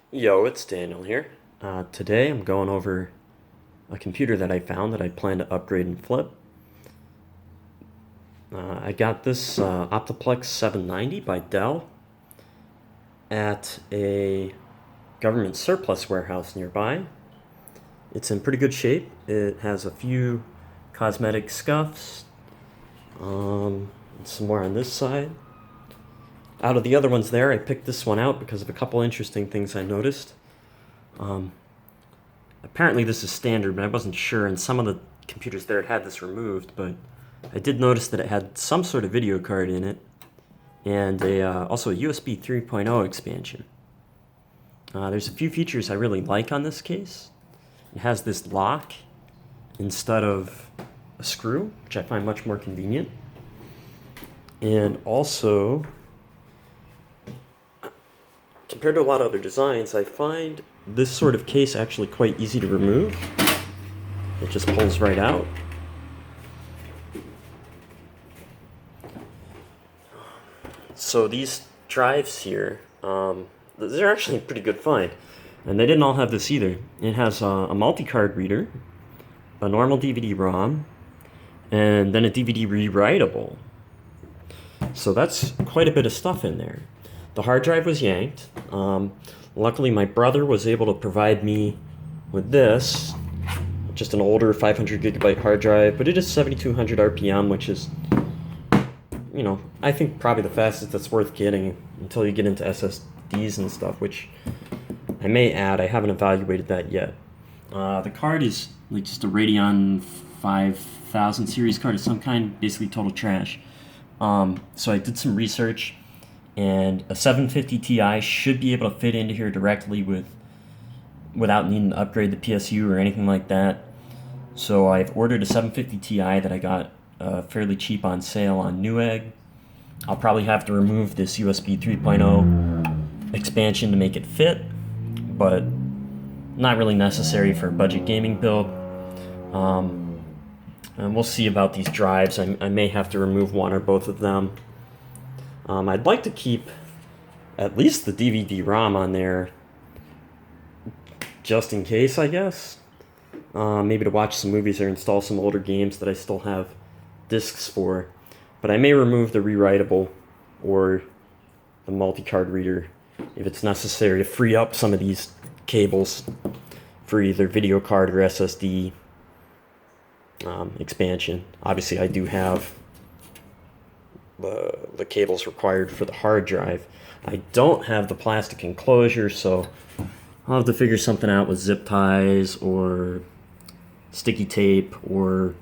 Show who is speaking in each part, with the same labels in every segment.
Speaker 1: Yo, it's Daniel here. Today I'm going over a computer that I found that I plan to upgrade and flip. I got this Optiplex 790 by Dell at a government surplus warehouse nearby. It's in pretty good shape. It has a few cosmetic scuffs, and some more on this side. Out of the other ones there, I picked this one out because of a couple interesting things I noticed. Um, Apparently this is standard, but I wasn't sure, and some of the computers there had this removed, but I did notice that it had some sort of video card in it, and also a USB 3.0 expansion. There's a few features I really like on this case. It has this lock instead of a screw, which I find much more convenient. And also, compared to a lot of other designs, I find this sort of case actually quite easy to remove. It just pulls right out. So these drives here, they're actually a pretty good find. And they didn't all have this either. It has a multi-card reader, a normal DVD-ROM, and then a DVD rewritable. So that's quite a bit of stuff in there. The hard drive was yanked. Luckily, my brother was able to provide me with this, just an older 500 gigabyte hard drive, but it is 7200 RPM, which is, I think probably the fastest that's worth getting until you get into SSDs and stuff, which I may add. I haven't evaluated that yet. The card is like just a Radeon 5000 series card of some kind, basically total trash. So I did some research, and a 750 Ti should be able to fit into here directly without needing to upgrade the PSU or anything like that. So I've ordered a 750 Ti that I got fairly cheap on sale on Newegg. I'll probably have to remove this USB 3.0 expansion to make it fit, but not really necessary for a budget gaming build. And we'll see about these drives. I may have to remove one or both of them. I'd like to keep at least the DVD-ROM on there, just in case, I guess. Maybe to watch some movies or install some older games that I still have discs for. But I may remove the rewritable or the multi-card reader if it's necessary to free up some of these cables for either video card or SSD expansion. Obviously, I do have the cables required for the hard drive. I don't have the plastic enclosure, so I'll have to figure something out with zip ties or sticky tape, or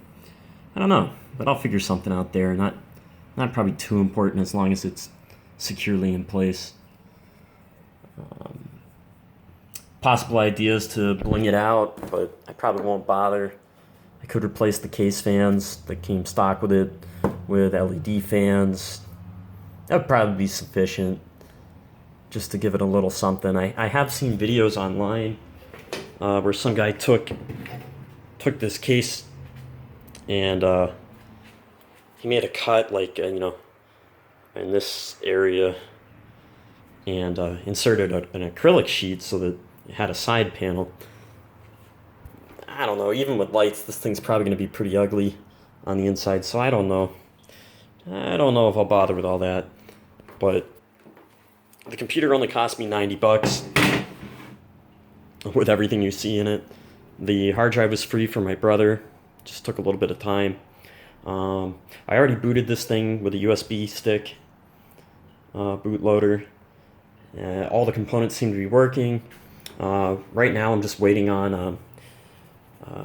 Speaker 1: I don't know, but I'll figure something out there. Not probably too important as long as it's securely in place. Possible ideas to bling it out, but I probably won't bother. I could replace the case fans that came stock with it with LED fans. That would probably be sufficient just to give it a little something. I have seen videos online where some guy took this case and he made a cut in this area and inserted an acrylic sheet so that it had a side panel. I don't know, even with lights, this thing's probably going to be pretty ugly on the inside, so I don't know. I don't know if I'll bother with all that, but the computer only cost me $90 with everything you see in it. The hard drive was free for my brother, just took a little bit of time. I already booted this thing with a USB stick bootloader. All the components seem to be working. Right now I'm just waiting on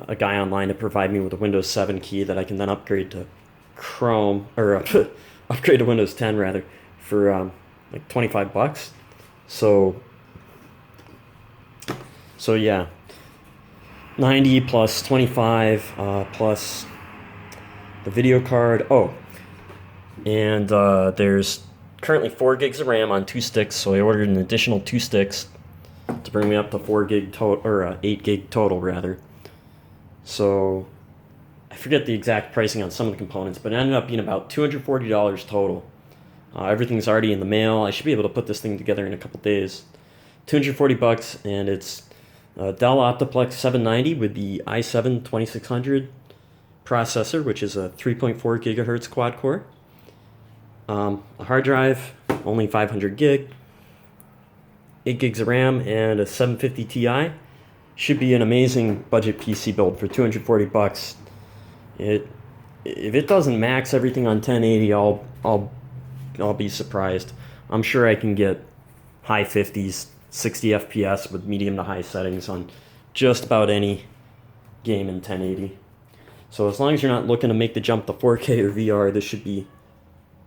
Speaker 1: a guy online to provide me with a Windows 7 key that I can then upgrade to Chrome, or upgrade to Windows 10 rather, for like $25. So yeah, 90 plus 25 plus the video card. Oh, and there's currently 4 gigs of RAM on 2 sticks, so I ordered an additional 2 sticks to bring me up to 4 gig total, or 8 gig total rather. So I forget the exact pricing on some of the components, but it ended up being about $240 total. Everything's already in the mail. I should be able to put this thing together in a couple days. $240, and it's Dell Optiplex 790 with the i7 2600 processor, which is a 3.4 gigahertz quad core. A hard drive, only 500 gig, 8 gigs of RAM, and a 750 Ti. Should be an amazing budget PC build for $240. If it doesn't max everything on 1080, I'll be surprised. I'm sure I can get high 50s, 60 FPS with medium to high settings on just about any game in 1080. So as long as you're not looking to make the jump to 4K or VR, this should be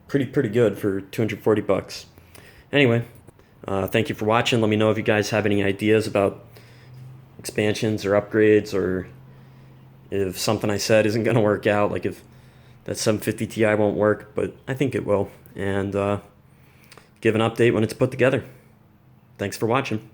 Speaker 1: pretty good for $240. Anyway, thank you for watching. Let me know if you guys have any ideas about expansions or upgrades, or if something I said isn't going to work out, like if that 750 Ti won't work, but I think it will. And give an update when it's put together. Thanks for watching.